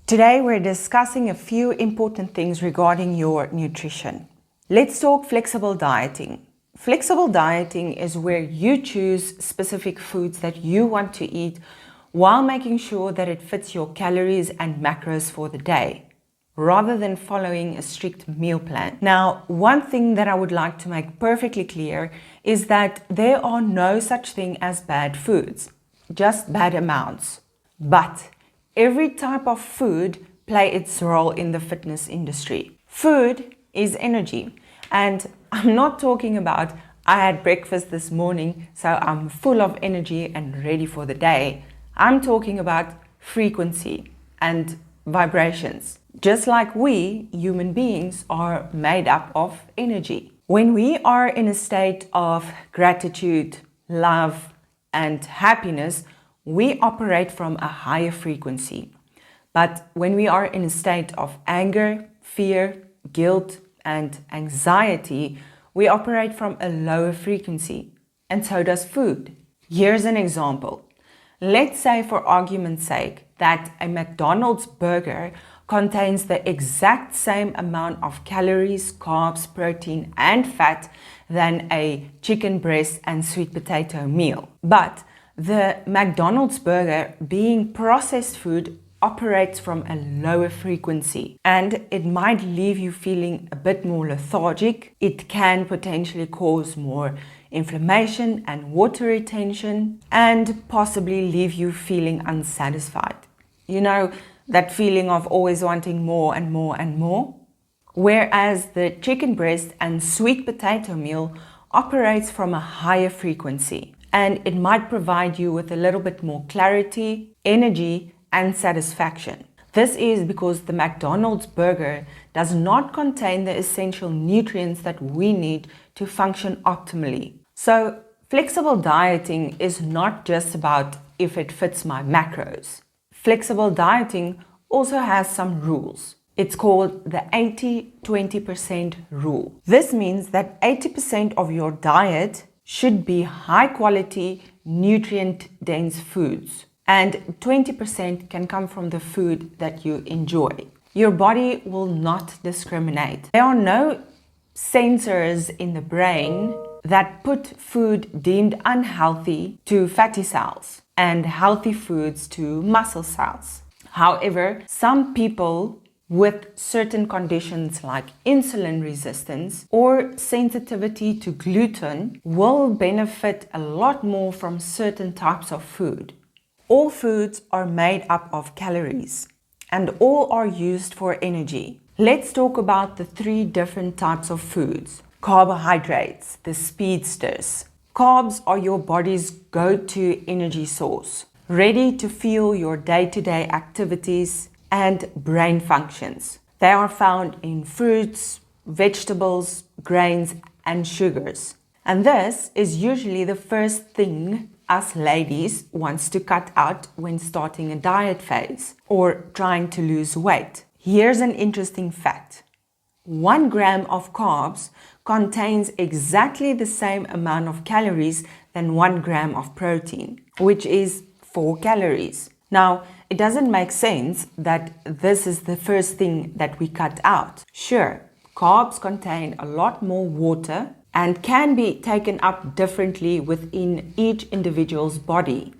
Today we're discussing a few important things regarding your nutrition. Let's talk flexible dieting. Flexible dieting is where you choose specific foods that you want to eat while making sure that it fits your calories and macros for the day, rather than following a strict meal plan. Now, one thing that I would like to make perfectly clear is that there are no such thing as bad foods, just bad amounts. But every type of food play its role in the fitness industry. Food is energy, and I'm not talking about I had breakfast this morning, so I'm full of energy and ready for the day. I'm talking about frequency and vibrations. Just like we, human beings, are made up of energy. When we are in a state of gratitude, love, and happiness, we operate from a higher frequency. But when we are in a state of anger, fear, guilt, and anxiety, we operate from a lower frequency. And so does food. Here's an example. Let's say, for argument's sake, that a McDonald's burger contains the exact same amount of calories, carbs, protein, and fat than a chicken breast and sweet potato meal. But the McDonald's burger, being processed food, operates from a lower frequency, and it might leave you feeling a bit more lethargic. It can potentially cause more inflammation and water retention, and possibly leave you feeling unsatisfied. You know, that feeling of always wanting more and more and more. Whereas the chicken breast and sweet potato meal operates from a higher frequency, and it might provide you with a little bit more clarity, energy, and satisfaction. This is because the McDonald's burger does not contain the essential nutrients that we need to function optimally. So, flexible dieting is not just about if it fits my macros. Flexible dieting also has some rules. It's called the 80-20% rule. This means that 80% of your diet should be high quality, nutrient dense foods, and 20% can come from the food that you enjoy. Your body will not discriminate. There are no sensors in the brain that put food deemed unhealthy to fatty cells and healthy foods to muscle cells. However, some people with certain conditions like insulin resistance or sensitivity to gluten will benefit a lot more from certain types of food. All foods are made up of calories, and all are used for energy. Let's talk about the three different types of foods. Carbohydrates, the speedsters. Carbs are your body's go-to energy source, ready to fuel your day-to-day activities and brain functions. They are found in fruits, vegetables, grains, and sugars. And this is usually the first thing us ladies wants to cut out when starting a diet phase or trying to lose weight. Here's an interesting fact. 1 gram of carbs contains exactly the same amount of calories than 1 gram of protein, which is 4 calories. Now, it doesn't make sense that this is the first thing that we cut out. Sure, carbs contain a lot more water and can be taken up differently within each individual's body.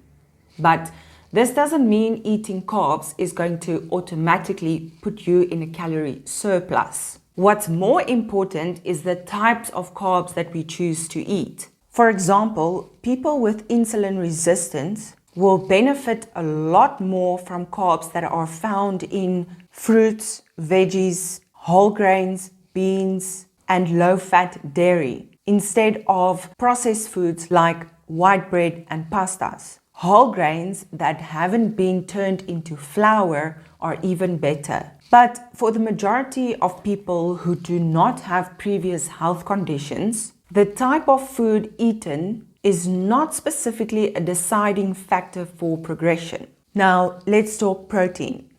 But this doesn't mean eating carbs is going to automatically put you in a calorie surplus. What's more important is the types of carbs that we choose to eat. For example, people with insulin resistance will benefit a lot more from carbs that are found in fruits, veggies, whole grains, beans, and low-fat dairy, instead of processed foods like white bread and pastas. Whole grains that haven't been turned into flour are even better. But for the majority of people who do not have previous health conditions, the type of food eaten is not specifically a deciding factor for progression. Now, let's talk protein,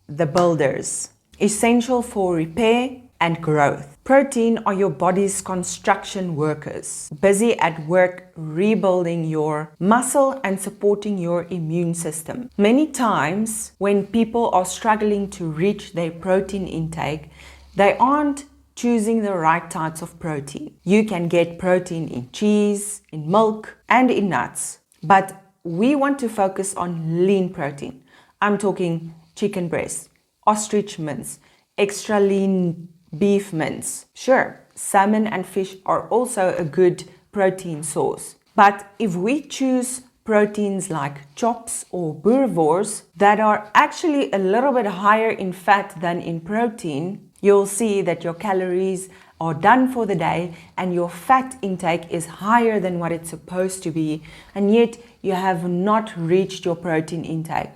the builders, essential for repair and growth. Protein are your body's construction workers, busy at work rebuilding your muscle and supporting your immune system. Many times when people are struggling to reach their protein intake, they aren't choosing the right types of protein. You can get protein in cheese, in milk, and in nuts. But we want to focus on lean protein. I'm talking chicken breast, ostrich mince, extra lean beef mince. Sure, salmon and fish are also a good protein source. But if we choose proteins like chops or boerewors that are actually a little bit higher in fat than in protein, you'll see that your calories are done for the day and your fat intake is higher than what it's supposed to be, and yet you have not reached your protein intake.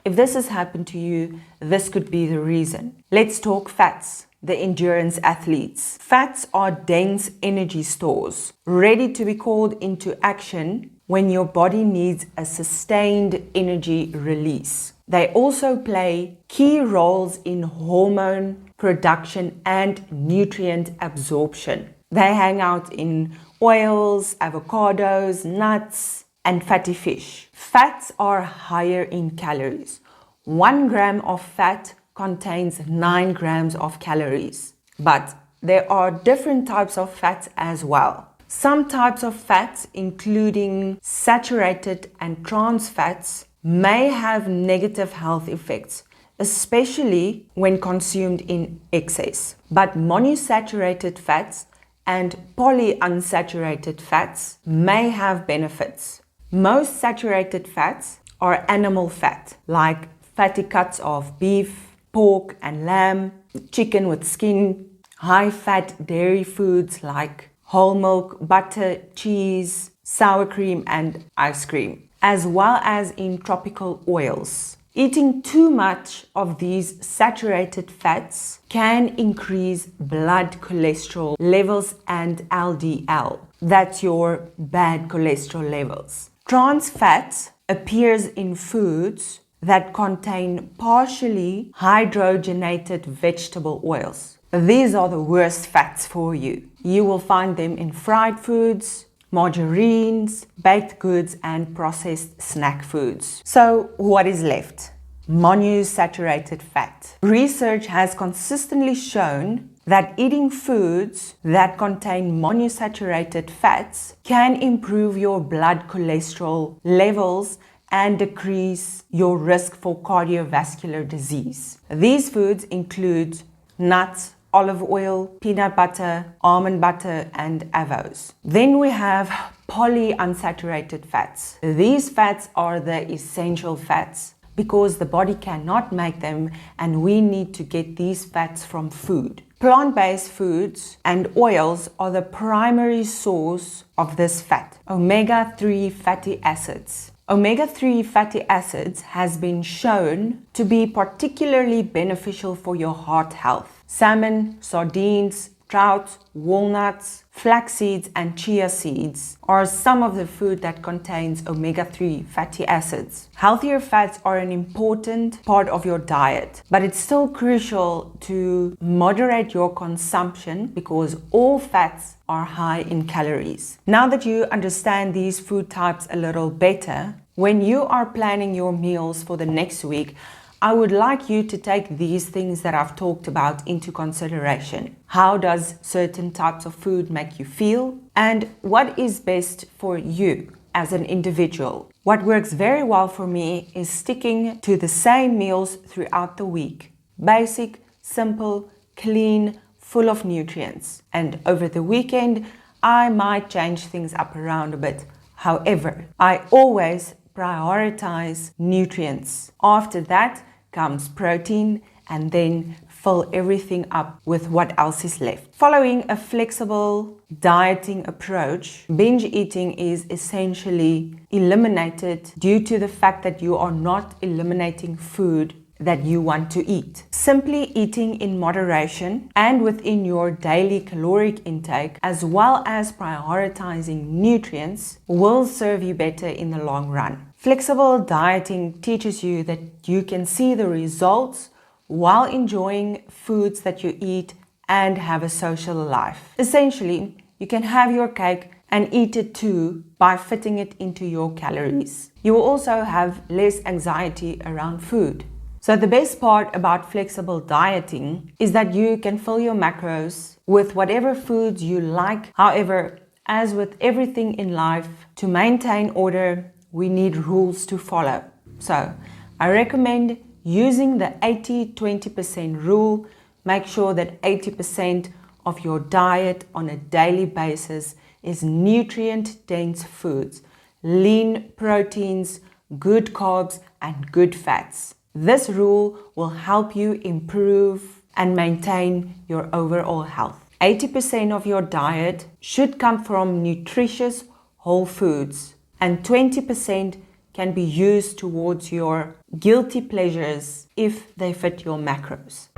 If this has happened to you, this could be the reason. Let's talk fats. The endurance athletes. Fats are dense energy stores, ready to be called into action when your body needs a sustained energy release. They also play key roles in hormone production and nutrient absorption. They hang out in oils, avocados, nuts, and fatty fish. Fats are higher in calories. 1 gram of fat contains 9 grams of calories. But there are different types of fats as well. Some types of fats, including saturated and trans fats, may have negative health effects, especially when consumed in excess. But monosaturated fats and polyunsaturated fats may have benefits. Most saturated fats are animal fat, like fatty cuts of beef, pork and lamb, chicken with skin, high-fat dairy foods like whole milk, butter, cheese, sour cream and ice cream, as well as in tropical oils. Eating too much of these saturated fats can increase blood cholesterol levels and LDL. That's your bad cholesterol levels. Trans fat appears in foods that contain partially hydrogenated vegetable oils. These are the worst fats for you. You will find them in fried foods, margarines, baked goods, and processed snack foods. So what is left? Monosaturated fat. Research has consistently shown that eating foods that contain monosaturated fats can improve your blood cholesterol levels and decrease your risk for cardiovascular disease. These foods include nuts, olive oil, peanut butter, almond butter, and avos. Then we have polyunsaturated fats. These fats are the essential fats because the body cannot make them, and we need to get these fats from food. Plant-based foods and oils are the primary source of this fat. Omega-3 fatty acids. Omega-3 fatty acids has been shown to be particularly beneficial for your heart health. Salmon, sardines, trout, walnuts, flax seeds, and chia seeds are some of the food that contains omega-3 fatty acids. Healthier fats are an important part of your diet, but it's still crucial to moderate your consumption because all fats are high in calories. Now that you understand these food types a little better, when you are planning your meals for the next week, I would like you to take these things that I've talked about into consideration. How does certain types of food make you feel? And what is best for you as an individual? What works very well for me is sticking to the same meals throughout the week. Basic, simple, clean, full of nutrients. And over the weekend, I might change things up around a bit. However, I always prioritize nutrients. After that comes protein, and then fill everything up with what else is left. Following a flexible dieting approach, binge eating is essentially eliminated due to the fact that you are not eliminating food that you want to eat. Simply eating in moderation and within your daily caloric intake, as well as prioritizing nutrients, will serve you better in the long run. Flexible dieting teaches you that you can see the results while enjoying foods that you eat and have a social life. Essentially, you can have your cake and eat it too by fitting it into your calories. You will also have less anxiety around food. So the best part about flexible dieting is that you can fill your macros with whatever foods you like. However, as with everything in life, to maintain order, we need rules to follow. So I recommend using the 80-20% rule. Make sure that 80% of your diet on a daily basis is nutrient-dense foods, lean proteins, good carbs, and good fats. This rule will help you improve and maintain your overall health. 80% of your diet should come from nutritious whole foods, and 20% can be used towards your guilty pleasures if they fit your macros.